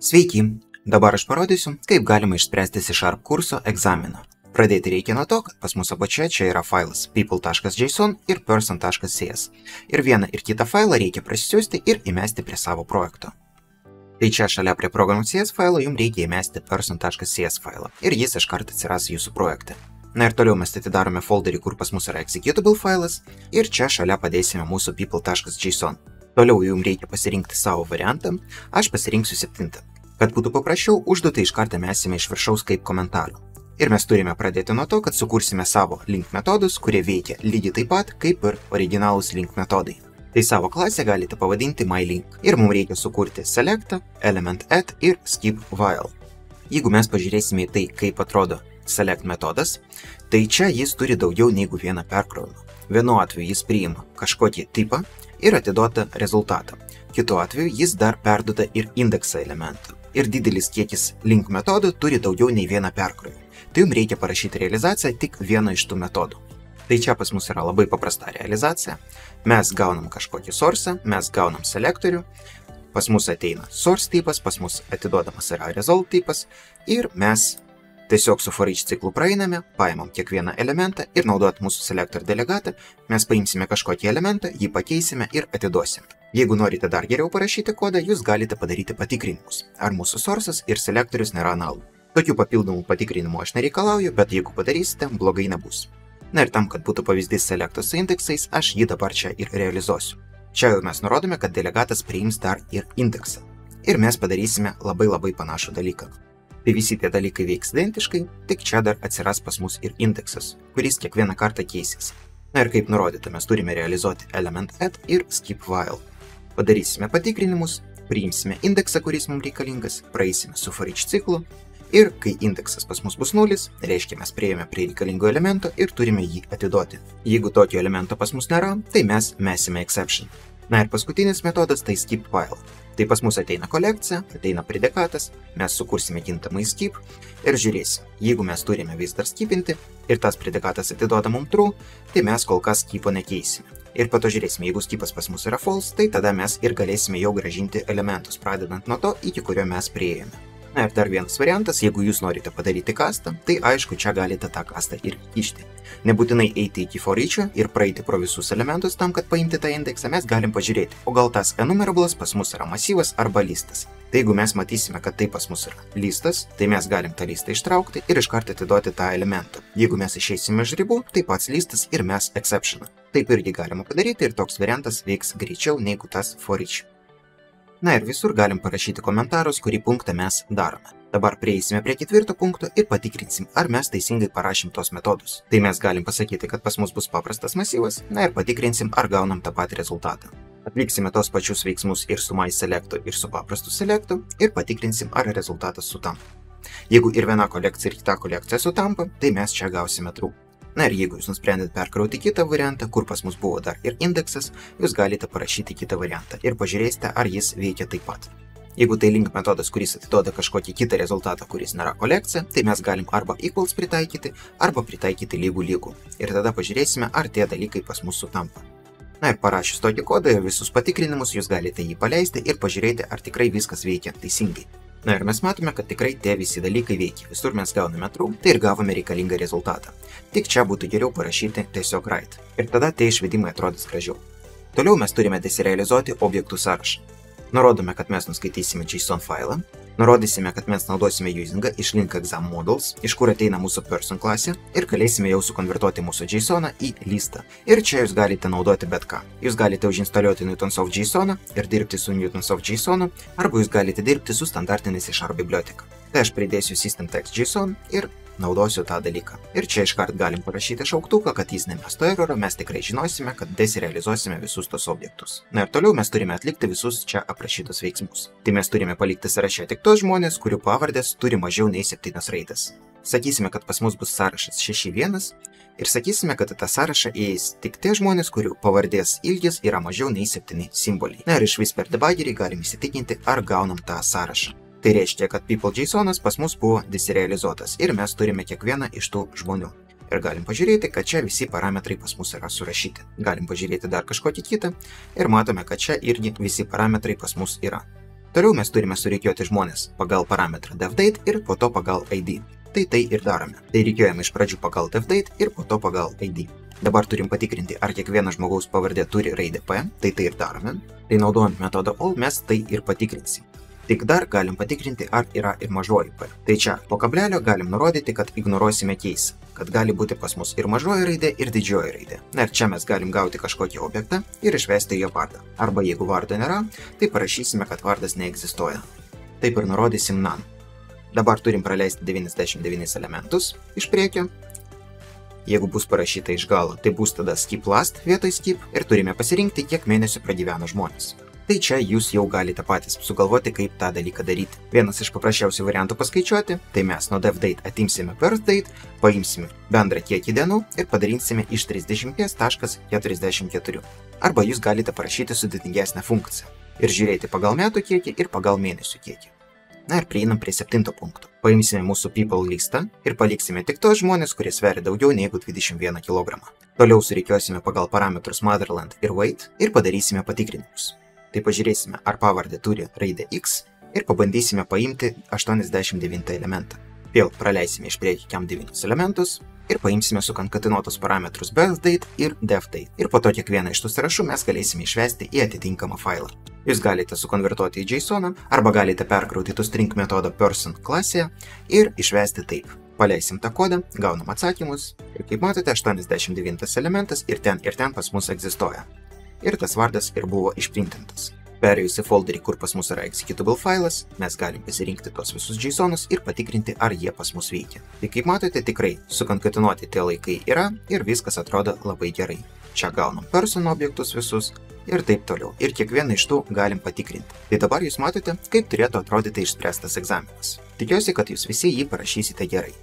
Sveiki! Dabar aš parodysiu, kaip galima išspręsti C# kurso egzaminą. Pradėti reikia nuo to, kad pas mus apačioje čia yra failas people.json ir person.cs. Ir vieną ir kitą failą reikia prasisiųsti ir įmesti prie savo projekto. Tai čia šalia prie programų.cs failo jums reikia įmesti person.cs failą ir jis iškart atsiras jūsų projekte. Na ir toliau mes atidarome folderį, kur pas mus yra executable failas ir čia šalia padėsime mūsų people.json. Toliau jums reikia pasirinkti savo variantą, aš pasirinksiu 7. Kad būtų paprasčiau, užduotį iš karto mesime iš viršaus kaip komentarą. Ir mes turime pradėti nuo to, kad sukursime savo link metodus, kurie veikia lygiai taip pat, kaip ir originalūs link metodai. Tai savo klasę galite pavadinti myLink. Ir mums reikia sukurti select, element add ir skip while. Jeigu mes pažiūrėsime į tai, kaip atrodo select metodas, tai čia jis turi daugiau negu vieną perkrovimą. Vienu atveju jis priima kažkokį tipą ir atiduoda rezultatą. Kitu atveju jis dar perduoda ir indeksą elementų. Ir didelis kiekis link metodų turi daugiau nei vieną perkrovimą. Tai jums reikia parašyti realizaciją tik vieno iš tų metodų. Tai čia pas mus yra labai paprasta realizacija. Mes gaunam kažkokį source, mes gaunam selektorių, pas mus ateina source tipas, pas mus atiduodamas yra result tipas ir mes tiesiog su for each ciklu praeiname, paimam kiekvieną elementą ir naudojant mūsų selector delegatą, mes paimsime kažkokį elementą, jį pakeisime ir atiduosime. Jeigu norite dar geriau parašyti kodą, jūs galite padaryti patikrinimus, ar mūsų sources ir selektorius nėra analų. Tokių papildomų patikrinimų aš nereikalauju, bet jeigu padarysite, blogai nebus. Na ir tam, kad būtų pavyzdys selecto su indeksais, aš jį dabar čia ir realizuosiu. Čia jau mes nurodome, kad delegatas priims dar ir indeksą. Ir mes padarysime labai panašų dalyką. Tai visi tie dalykai veiks identiškai, tik čia dar atsiras pas mus ir indeksas, kuris kiekvieną kartą keisis. Na ir kaip nurodyta, mes turime realizuoti element add ir skip while. Padarysime patikrinimus, priimsime indeksą, kuris mums reikalingas, praeisime su for each ciklu ir kai indeksas pas mus bus 0, reiškia mes prieėjome prie reikalingo elemento ir turime jį atiduoti. Jeigu tokio elemento pas mus nėra, tai mes mesime exception. Na ir paskutinis metodas tai skip while. Tai pas mus ateina kolekcija, ateina predikatas, mes sukursime kintamai skip ir žiūrėsim. Jeigu mes turime vis dar skipinti ir tas predikatas atiduoda mums true, tai mes kol kas skipo nekeisime. Ir po to žiūrėsime, jeigu skipas pas mus yra false, tai tada mes ir galėsime jau grąžinti elementus, pradedant nuo to, iki kurio mes prieėjome. Na ir dar vienas variantas, jeigu jūs norite padaryti kastą, tai aišku, čia galite tą kastą ir kišti. Nebūtinai eiti iki for each ir praeiti pro visus elementus tam, kad paimti tą indeksą, mes galim pažiūrėti, o gal tas enumerablas pas mus yra masyvas arba listas. Tai jeigu mes matysime, kad tai pas mus yra listas, tai mes galim tą listą ištraukti ir iškart atiduoti tą elementą. Jeigu mes išeisime iš ribų, tai pats listas ir mes exceptioną. Taip irgi galima padaryti ir toks variantas veiks greičiau negu tas for each. Na ir visur galim parašyti komentarus, kurį punktą mes darome. Dabar prieisime prie 4 punkto ir patikrinsim, ar mes teisingai parašym tos metodus. Tai mes galim pasakyti, kad pas mus bus paprastas masyvas, na ir patikrinsim, ar gaunam tą patį rezultatą. Atliksime tos pačius veiksmus ir su mySelectu ir su paprastu selectu ir patikrinsim, ar rezultatas sutampa. Jeigu ir viena kolekcija ir kita kolekcija sutampa, tai mes čia gausime true. Na ir jeigu jūs nusprendėt perkrauti kitą variantą, kur pas mus buvo dar ir indeksas, jūs galite parašyti kitą variantą ir pažiūrėsite, ar jis veikia taip pat. Jeigu tai link metodas, kuris atiduoda kažkokį kitą rezultatą, kuris nėra kolekcija, tai mes galim arba equals pritaikyti, arba pritaikyti lygų. Ir tada pažiūrėsime, ar tie dalykai pas mus sutampa. Na ir parašius tokį kodą ir visus patikrinimus, jūs galite jį paleisti ir pažiūrėti, ar tikrai viskas veikia teisingai. Na ir mes matome, kad tikrai tie visi dalykai veikia. Visur mes gauname true, tai ir gavome reikalingą rezultatą. Tik čia būtų geriau parašyti tiesiog write. Ir tada tie išvedimai atrodys gražiau. Toliau mes turime desirealizuoti objektų sąrašą. Nurodome, kad mes nuskaitysime JSON failą. Nurodysime, kad mes naudosime usingą iš link exam models, iš kur ateina mūsų person klasė ir galėsime jau sukonvertuoti mūsų JSOną į listą. Ir čia jūs galite naudoti bet ką. Jūs galite užinstaliuoti Newtonsoft JSOną ir dirbti su Newtonsoft JSOnu, arba jūs galite dirbti su standartinės C# biblioteka. Tai aš pridėsiu system.text.json ir naudosiu tą dalyką. Ir čia iškart galim parašyti šauktuką, kad jis nemestų eroro, mes tikrai žinosime, kad desirealizuosime visus tos objektus. Na ir toliau mes turime atlikti visus čia aprašytus veiksmus. Tai mes turime palikti sąraše tik tos žmonės, kurių pavardės turi mažiau nei 7 raidės. Sakysime, kad pas mus bus sąrašas 6.1 ir sakysime, kad į tą sąrašą įeis tik tie žmonės, kurių pavardės ilgis yra mažiau nei 7 simboliai. Na ir išvis per debuggerį galim įsitikinti, ar gaunam tą sąrašą. Tai reiškia, kad people.jsonas pas mus buvo desirealizuotas ir mes turime kiekvieną iš tų žmonių. Ir galim pažiūrėti, kad čia visi parametrai pas mus yra surašyti. Galim pažiūrėti dar kažkokį kitą ir matome, kad čia irgi visi parametrai pas mus yra. Toliau mes turime surikiuoti žmonės pagal parametrą devDate ir po to pagal ID. Tai ir darome. Tai rikiuojame iš pradžių pagal devDate ir po to pagal ID. Dabar turim patikrinti, ar kiekvienas žmogaus pavardė turi raidę P, tai ir darome. Tai naudojant metodą all mes tai ir patikrinsim. Tik dar galim patikrinti, ar yra ir mažoji P. Tai čia po kablelio galim nurodyti, kad ignoruosime case, kad gali būti pas mus ir mažoji raidė, ir didžioji raidė. Na ir čia mes galim gauti kažkokį objektą ir išvesti jo vardą. Arba jeigu vardo nėra, tai parašysime, kad vardas neegzistuoja. Taip ir nurodysim none. Dabar turim praleisti 99 elementus iš priekio. Jeigu bus parašyta iš galo, tai bus tada skip last vietoj skip ir turime pasirinkti, kiek mėnesių pragyveno žmonės. Tai čia jūs jau galite patys sugalvoti, kaip tą dalyką daryti. Vienas iš paprasčiausių variantų paskaičiuoti, tai mes nuo devDate atimsime birthdate, paimsime bendrą kiekį dienų ir padarynsime iš 30,44. Arba jūs galite parašyti sudėtingesnę funkciją ir žiūrėti pagal metų kiekį ir pagal mėnesių kiekį. Na ir prieinam prie 7 punkto. Paimsime mūsų people listą ir paliksime tik tos žmonės, kurie sveria daugiau negu 21 kg. Toliau surikiuosime pagal parametrus motherland ir weight ir padarysime patikrinimus. Tai pažiūrėsime, ar pavardė turi raidę X ir pabandysime paimti 89 elementą. Vėl praleisime iš priekį kiam 9 elementus ir paimsime sukonkatenuotus parametrus birthdate ir devDate. Ir po to kiekvieną iš tų sąrašų mes galėsime išvesti į atitinkamą failą. Jūs galite sukonvertuoti į JSON arba galite perkrauti toString metodą person klasėje ir išvesti taip. Paleisim tą kodą, gaunam atsakymus ir kaip matote 89 elementas ir ten pas mus egzistuoja. Ir tas vardas ir buvo išprintintas. Perėjus į folderį, kur pas mus yra executable failas, mes galim pasirinkti tos visus JSONus ir patikrinti, ar jie pas mus veikia. Tai kaip matote, tikrai sukonkatenuoti tie laikai yra ir viskas atrodo labai gerai. Čia gaunam person objektus visus ir taip toliau. Ir kiekvieną iš tų galim patikrinti. Tai dabar jūs matote, kaip turėtų atrodyti išspręstas egzaminas. Tikiuosi, kad jūs visi jį parašysite gerai.